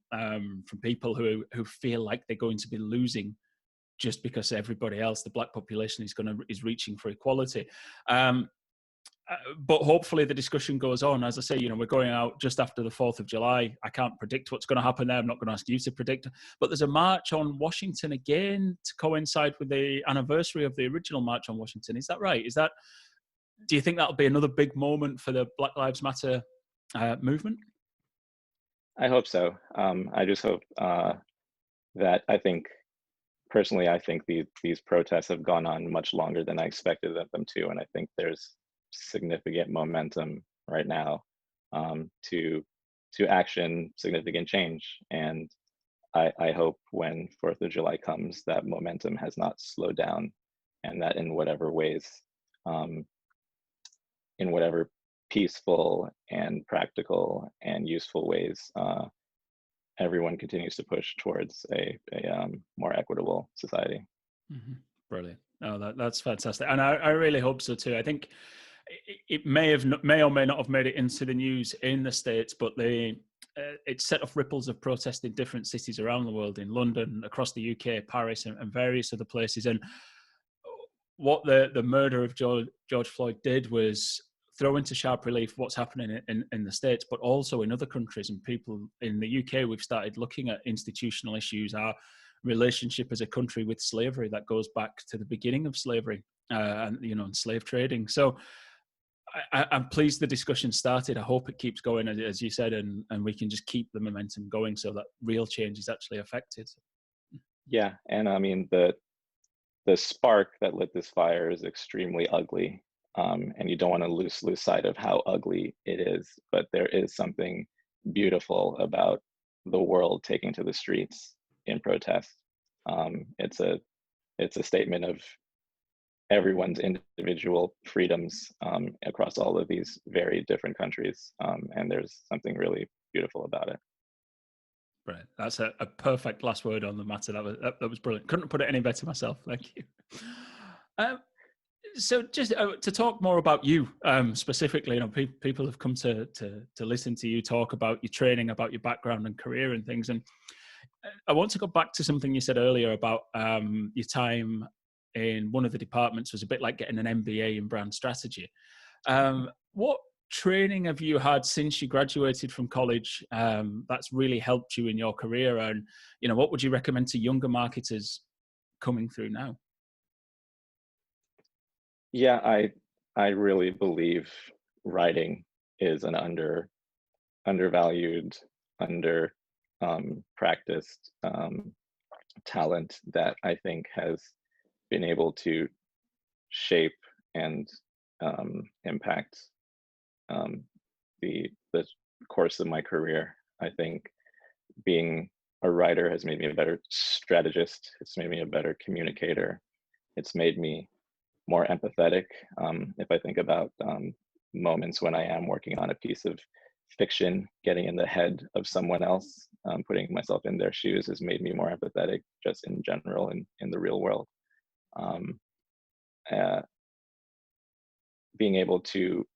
A: people who feel like they're going to be losing just because everybody else, the Black population, is reaching for equality. But hopefully the discussion goes on. As I say, we're going out just after the 4th of July. I can't predict what's going to happen there. I'm not going to ask you to predict. But there's a march on Washington again to coincide with the anniversary of the original March on Washington. Is that right? Do you think that'll be another big moment for the Black Lives Matter movement?
C: I hope so. I just hope that personally, I think these protests have gone on much longer than I expected them to, and I think there's significant momentum right now to action significant change. And I hope when 4th of July comes, that momentum has not slowed down, and that in whatever ways, in whatever peaceful and practical and useful ways, everyone continues to push towards a more equitable society.
A: Mm-hmm. Brilliant. Oh, that's fantastic. And I really hope so too. I think it may or may not have made it into the news in the States, but it set off ripples of protest in different cities around the world, in London, across the UK, Paris, and various other places. And what the murder of George Floyd did was throw into sharp relief what's happening in the States, but also in other countries. And people in the UK, we've started looking at institutional issues, our relationship as a country with slavery that goes back to the beginning of slavery, and slave trading. So I'm pleased the discussion started. I hope it keeps going, as you said, and we can just keep the momentum going so that real change is actually affected.
C: Yeah, and I mean, the spark that lit this fire is extremely ugly, and you don't want to lose sight of how ugly it is. But there is something beautiful about the world taking to the streets in protest. It's a statement of everyone's individual freedoms across all of these very different countries, and there's something really beautiful about it.
A: Right, that's a perfect last word on the matter. That was brilliant. Couldn't put it any better myself. Thank you. So just to talk more about you specifically, people have come to listen to you talk about your training, about your background and career and things. And I want to go back to something you said earlier about your time in one of the departments was a bit like getting an MBA in brand strategy. What training have you had since you graduated from college that's really helped you in your career? And, what would you recommend to younger marketers coming through now?
C: Yeah, I really believe writing is an undervalued, under practiced talent that I think has been able to shape and impact the course of my career. I think being a writer has made me a better strategist. It's made me a better communicator. It's made me more empathetic. If I think about moments when I am working on a piece of fiction, getting in the head of someone else, putting myself in their shoes has made me more empathetic just in general in the real world. Um, Being able to,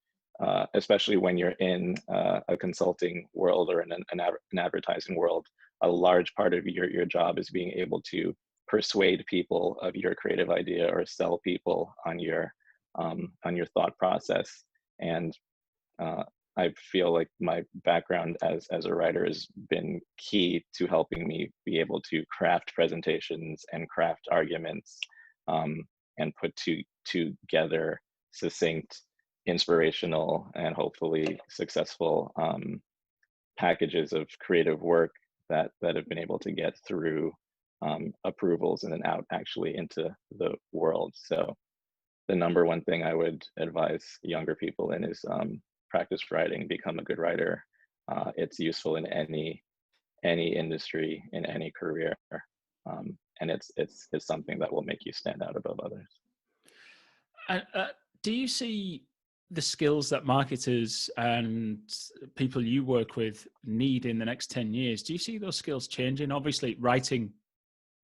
C: especially when you're in a consulting world or in an advertising world, a large part of your job is being able to persuade people of your creative idea or sell people on your thought process. And I feel like my background as a writer has been key to helping me be able to craft presentations and craft arguments, and put together succinct, inspirational, and hopefully successful packages of creative work that have been able to get through approvals and then out actually into the world. So the number one thing I would advise younger people in is practice writing, become a good writer. It's useful in any industry, in any career, and it's something that will make you stand out above others.
A: Do you see the skills that marketers and people you work with need in the next 10 years? Do you see those skills changing? Obviously, writing,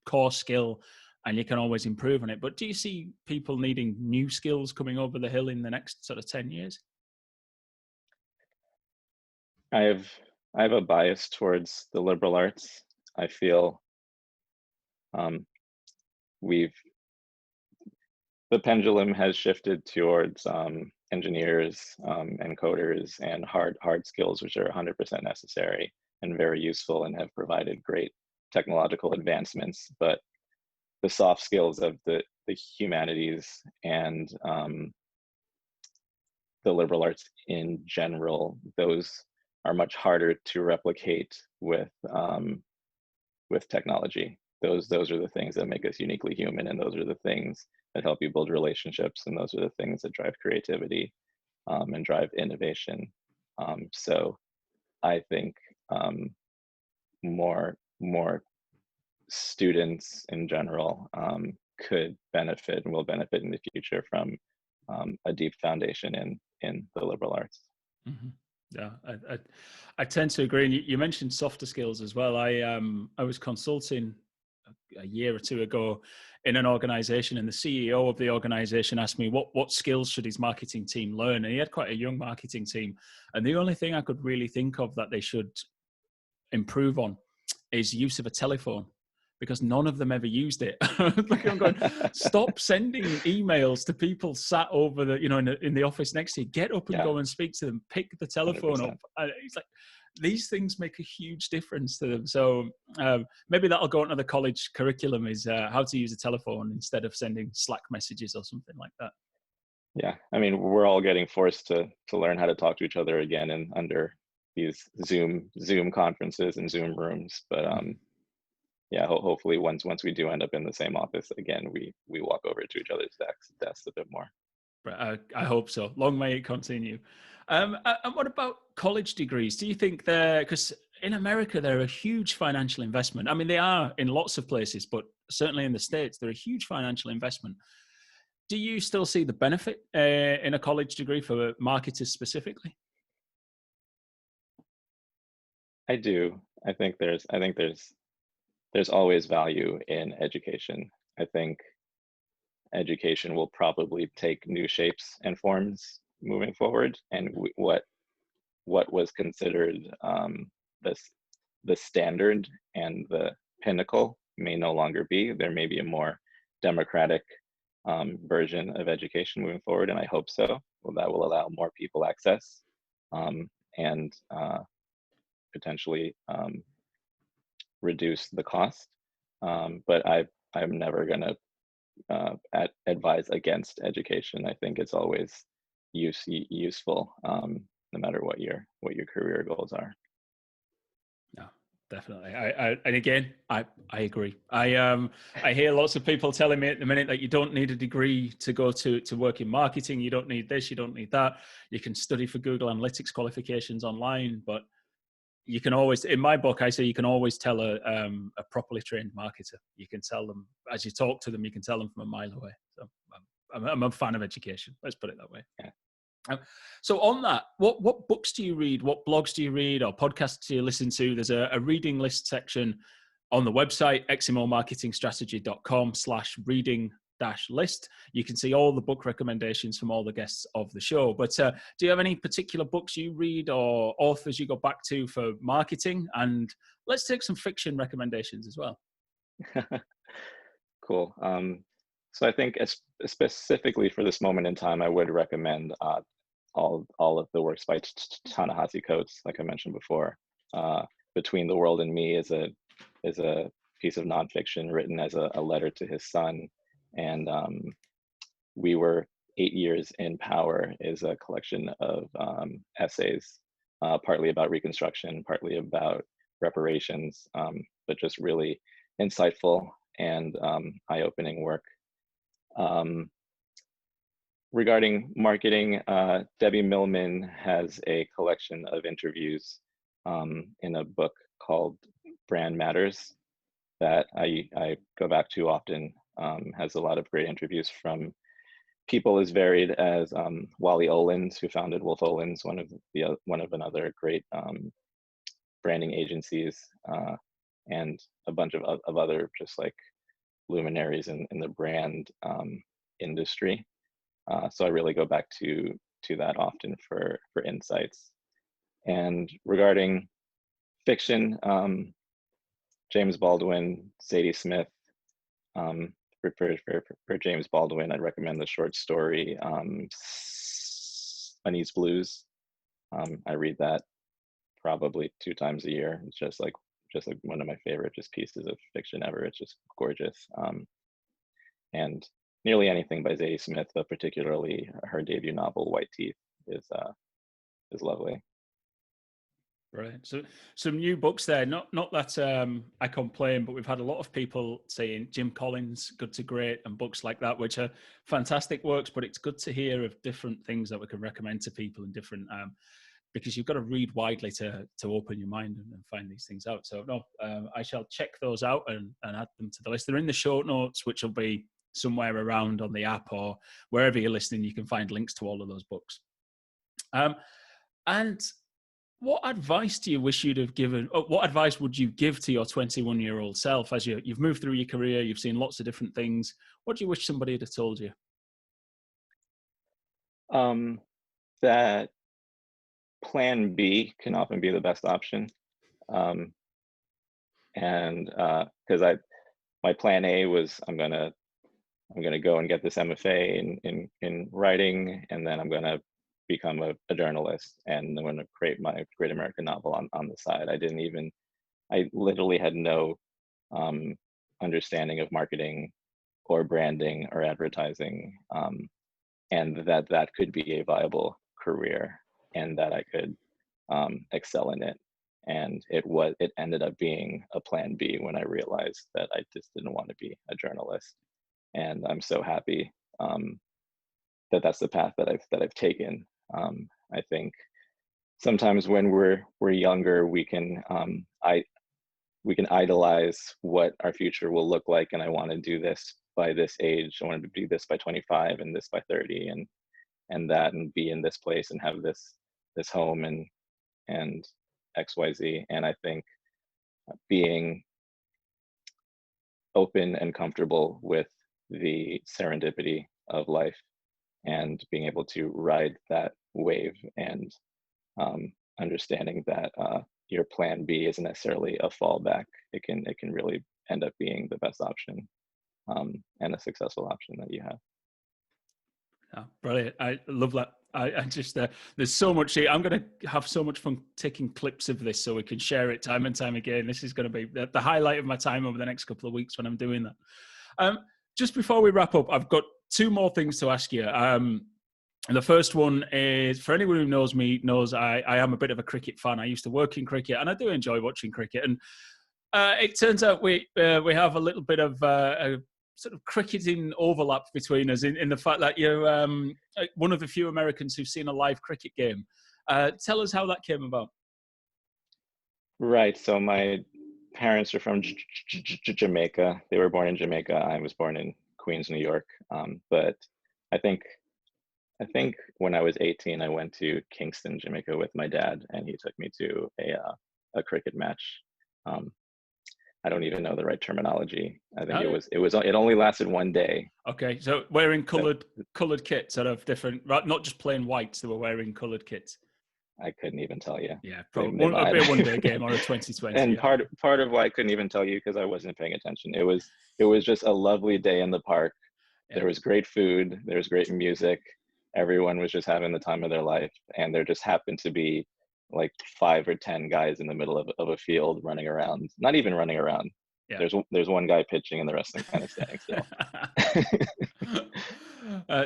A: core skill, and you can always improve on it. But do you see people needing new skills coming over the hill in the next sort of 10 years?
C: I have a bias towards the liberal arts. I feel we've the pendulum has shifted towards engineers and coders and hard skills, which are 100% necessary and very useful and have provided great technological advancements. But the soft skills of the humanities and the liberal arts in general, those are much harder to replicate with technology. Those are the things that make us uniquely human, and those are the things that help you build relationships, and those are the things that drive creativity and drive innovation. So I think more students in general could benefit and will benefit in the future from a deep foundation in the liberal arts.
A: Mm-hmm. Yeah, I tend to agree. And you mentioned softer skills as well. I was consulting a year or two ago in an organization, and the CEO of the organization asked me what skills should his marketing team learn, and he had quite a young marketing team, and the only thing I could really think of that they should improve on is use of a telephone, because none of them ever used it. Like, I'm going, stop sending emails to people sat over the, in the office next to you. Get up and go and speak to them. Pick the telephone
C: 100%.
A: up. And it's like, these things make a huge difference to them. So maybe that'll go into the college curriculum, is how to use a telephone instead of sending Slack messages or something like that.
C: Yeah, I mean, we're all getting forced to learn how to talk to each other again and under these Zoom conferences and Zoom rooms. But yeah, hopefully once we do end up in the same office again, we walk over to each other's desks a bit more.
A: I hope so. Long may it continue. And what about college degrees? Do you think because in America, they're a huge financial investment. I mean, they are in lots of places, but certainly in the States, they're a huge financial investment. Do you still see the benefit in a college degree for marketers specifically?
C: I do. I think there's always value in education. I think education will probably take new shapes and forms moving forward, and what was considered this the standard and the pinnacle may no longer be. There may be a more democratic version of education moving forward, and I hope so. Well, that will allow more people access and potentially reduce the cost. But I'm never going to advise against education. I think it's always useful, no matter what your career goals are.
A: No, definitely. And again, I agree. I hear lots of people telling me at the minute that you don't need a degree to go to work in marketing. You don't need this. You don't need that. You can study for Google Analytics qualifications online, but you can always, in my book, I say you can always tell a properly trained marketer. You can tell them as you talk to them. You can tell them from a mile away. So I'm a fan of education. Let's put it that way.
C: Yeah.
A: So on that, what books do you read? What blogs do you read, or podcasts do you listen to? There's a reading list section on the website, xmomarketingstrategy.com/reading-list. You can see all the book recommendations from all the guests of the show. But do you have any particular books you read or authors you go back to for marketing? And let's take some fiction recommendations as well.
C: Cool. So I think specifically for this moment in time, I would recommend all of the works by Ta-Nehisi Coates, like I mentioned before. Between the World and Me is a piece of nonfiction written as a letter to his son, and We Were 8 Years in Power is a collection of essays, partly about Reconstruction, partly about reparations, but just really insightful and eye-opening work. Regarding marketing, Debbie Millman has a collection of interviews in a book called Brand Matters that I go back to often. Has a lot of great interviews from people as varied as Wally Olins, who founded Wolf Olins, one of another great branding agencies, and a bunch of other just like luminaries in the brand industry. So I really go back to that often for insights. And regarding fiction, James Baldwin, Zadie Smith. For James Baldwin, I'd recommend the short story Unease Blues. I read that probably 2 times a year. It's just like one of my favorite just pieces of fiction ever. It's just gorgeous. And nearly anything by Zadie Smith, but particularly her debut novel White Teeth is lovely.
A: Right. So some new books there. Not that I complain, but we've had a lot of people saying Jim Collins, Good to Great, and books like that, which are fantastic works. But it's good to hear of different things that we can recommend to people in different, because you've got to read widely to open your mind and find these things out. So no, I shall check those out and add them to the list. They're in the show notes, which will be somewhere around on the app or wherever you're listening. You can find links to all of those books. And what advice do you wish you'd have given? What advice would you give to your 21-year-old self as you've moved through your career? You've seen lots of different things. What do you wish somebody had told you?
C: That plan B can often be the best option. And because my plan A was I'm gonna go and get this MFA in writing, and then I'm gonna become a journalist, and I'm going to create my Great American Novel on the side. I literally had no understanding of marketing or branding or advertising, and that could be a viable career and that I could excel in it. And it ended up being a plan B when I realized that I just didn't want to be a journalist. And I'm so happy that that's the path that I've taken. I think sometimes when we're younger, we can idolize what our future will look like, and I want to do this by this age. I want to do this by 25, and this by 30, and that, and be in this place, and have this home, and XYZ. And I think being open and comfortable with the serendipity of life and being able to ride that wave, and understanding that your plan B isn't necessarily a fallback. It can really end up being the best option, and a successful option that you have.
A: Oh, brilliant. I love that. I just, there's so much here. I'm going to have so much fun taking clips of this so we can share it time and time again. This is going to be the highlight of my time over the next couple of weeks when I'm doing that. Just before we wrap up, I've got two more things to ask you. And the first one is, for anyone who knows me, knows I am a bit of a cricket fan. I used to work in cricket, and I do enjoy watching cricket. And it turns out we have a little bit of a sort of cricketing overlap between us in the fact that you're one of the few Americans who've seen a live cricket game. Tell us how that came about.
C: Right. So my parents are from Jamaica. They were born in Jamaica. I was born in Queens, New York. But I think when I was 18, I went to Kingston, Jamaica with my dad, and he took me to a cricket match. I don't even know the right terminology. I think it only lasted one day.
A: Okay, so wearing coloured kits, sort of different, not just plain whites. They were wearing coloured kits.
C: I couldn't even tell you.
A: Yeah, probably a one-day game or a 2020.
C: And
A: yeah.
C: part of why I couldn't even tell you, because I wasn't paying attention. It was just a lovely day in the park. Yeah. There was great food. There was great music. Everyone was just having the time of their life, and there just happened to be like 5 or 10 guys in the middle of a field running around. Not even running around. Yeah. There's one guy pitching and the rest of them kind of standing still.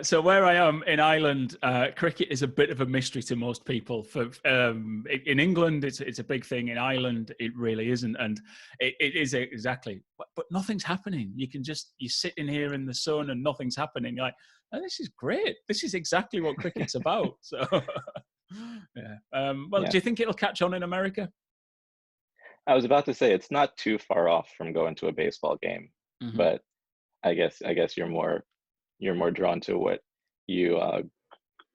A: So where I am in Ireland, cricket is a bit of a mystery to most people. In England, it's a big thing. In Ireland, it really isn't, and it is exactly. But nothing's happening. You're sitting here in the sun and nothing's happening. You're like, oh, this is great. This is exactly what cricket's about. So, yeah. Do you think it'll catch on in America?
C: I was about to say it's not too far off from going to a baseball game, mm-hmm. But I guess you're more drawn to what you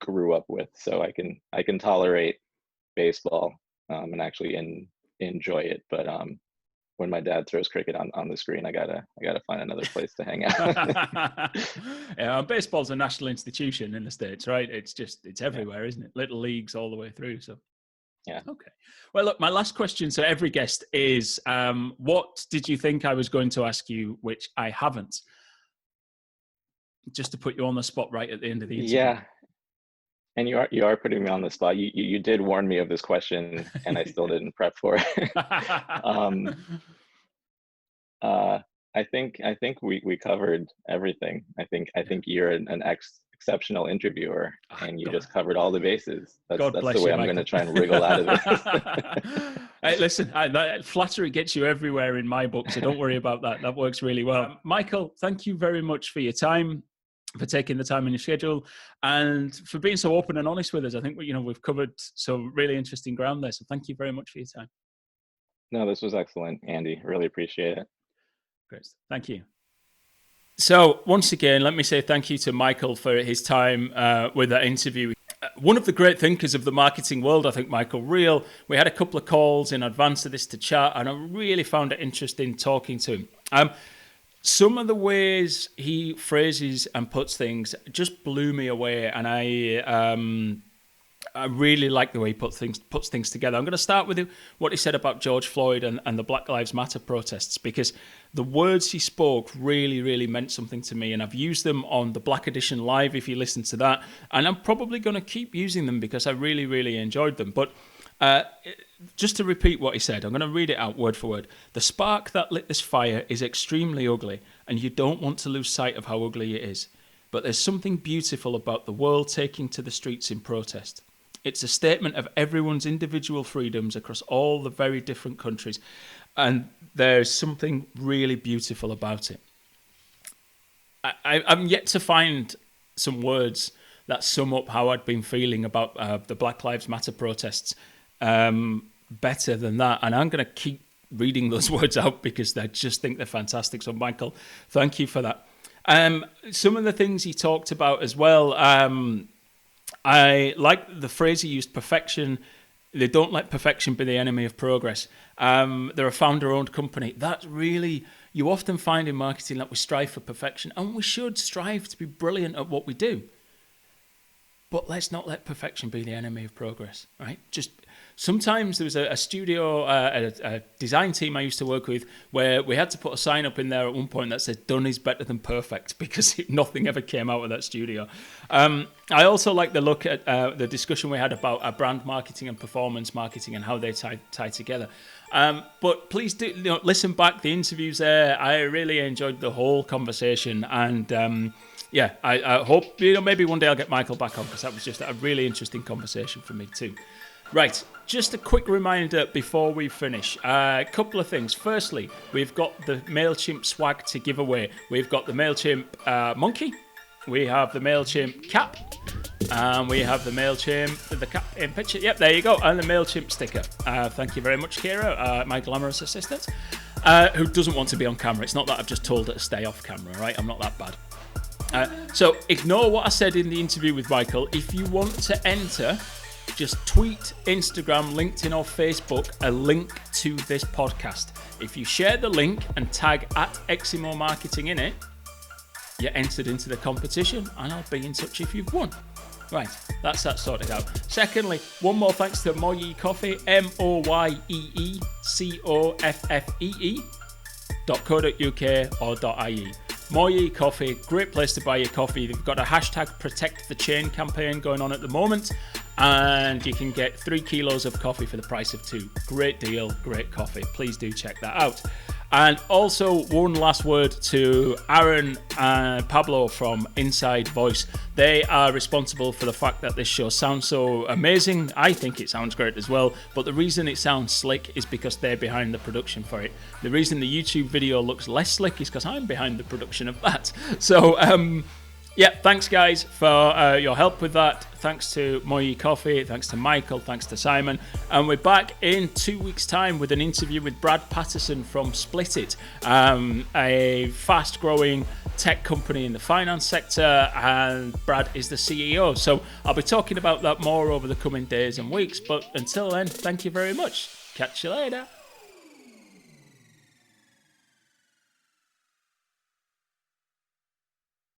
C: grew up with. So I can tolerate baseball and actually enjoy it. But when my dad throws cricket on the screen, I gotta find another place to hang out.
A: Yeah, baseball's a national institution in the States, right? It's everywhere, isn't it? Little leagues all the way through. So.
C: Yeah.
A: Okay. Well, look, my last question to every guest is, what did you think I was going to ask you, which I haven't? Just to put you on the spot right at the end of the interview.
C: Yeah. And you are putting me on the spot. You did warn me of this question, and I still didn't prep for it. I think we covered everything. I think you're an exceptional interviewer, and you just covered all the bases. That's the way I'm going to try and wriggle out of this.
A: Hey, listen, flattery gets you everywhere in my book, so don't worry about that. That works really well. Michael, thank you very much for your time, for taking the time in your schedule, and for being so open and honest with us. I think we've covered some really interesting ground there, so thank you very much for your time.
C: No, this was excellent, Andy. Really appreciate it.
A: Great. Thank you. So once again, let me say thank you to Michael for his time with that interview. One of the great thinkers of the marketing world, I think, Michael Reel. We had a couple of calls in advance of this to chat, and I really found it interesting talking to him. Some of the ways he phrases and puts things just blew me away, and I really like the way he puts things together. I'm going to start with what he said about George Floyd and the Black Lives Matter protests, because the words he spoke really, really meant something to me, and I've used them on the Black Edition Live, if you listen to that, and I'm probably going to keep using them because I really, really enjoyed them. But just to repeat what he said, I'm going to read it out word for word. The spark that lit this fire is extremely ugly, and you don't want to lose sight of how ugly it is. But there's something beautiful about the world taking to the streets in protest. It's a statement of everyone's individual freedoms across all the very different countries. And there's something really beautiful about it. I'm yet to find some words that sum up how I'd been feeling about the Black Lives Matter protests better than that. And I'm going to keep reading those words out because I just think they're fantastic. So, Michael, thank you for that. Some of the things he talked about as well, I like the phrase he used, perfection. They don't let perfection be the enemy of progress. They're a founder-owned company. That's really, you often find in marketing that we strive for perfection, and we should strive to be brilliant at what we do. But let's not let perfection be the enemy of progress, right? Just sometimes there was a studio, a design team I used to work with, where we had to put a sign up in there at one point that said "Done is better than perfect" because nothing ever came out of that studio. I also like the look at the discussion we had about brand marketing and performance marketing and how they tie together. But please do listen back the interviews there. I really enjoyed the whole conversation, and yeah, I hope maybe one day I'll get Michael back on, because that was just a really interesting conversation for me too. Right, just a quick reminder before we finish. A couple of things. Firstly, we've got the Mailchimp swag to give away. We've got the Mailchimp monkey. We have the Mailchimp cap. And we have the Mailchimp, the cap in picture. Yep, there you go. And the Mailchimp sticker. Thank you very much, Kira, my glamorous assistant, who doesn't want to be on camera. It's not that I've just told her to stay off camera, right? I'm not that bad. So ignore what I said in the interview with Michael. If you want to enter, just tweet, Instagram, LinkedIn or Facebook a link to this podcast. If you share the link and tag @Eximo Marketing in it, you're entered into the competition, and I'll be in touch if you've won. Right, that's that sorted out. Secondly, one more thanks to Moyee Coffee, moyeecoffee.co.uk or .ie. Moyee Coffee, great place to buy your coffee. They've got a #Protect the Chain campaign going on at the moment, and you can get 3 kilos of coffee for the price of 2. Great deal, great coffee. Please do check that out. And also, one last word to Aaron and Pablo from Inside Voice. They are responsible for the fact that this show sounds so amazing. I think it sounds great as well, but the reason it sounds slick is because they're behind the production for it. The reason the YouTube video looks less slick is because I'm behind the production of that. So, yeah, thanks guys for your help with that. Thanks to Moyee Coffee, thanks to Michael, thanks to Simon. And we're back in 2 weeks' time with an interview with Brad Patterson from Split It, a fast-growing tech company in the finance sector, and Brad is the CEO. So I'll be talking about that more over the coming days and weeks. But until then, thank you very much. Catch you later.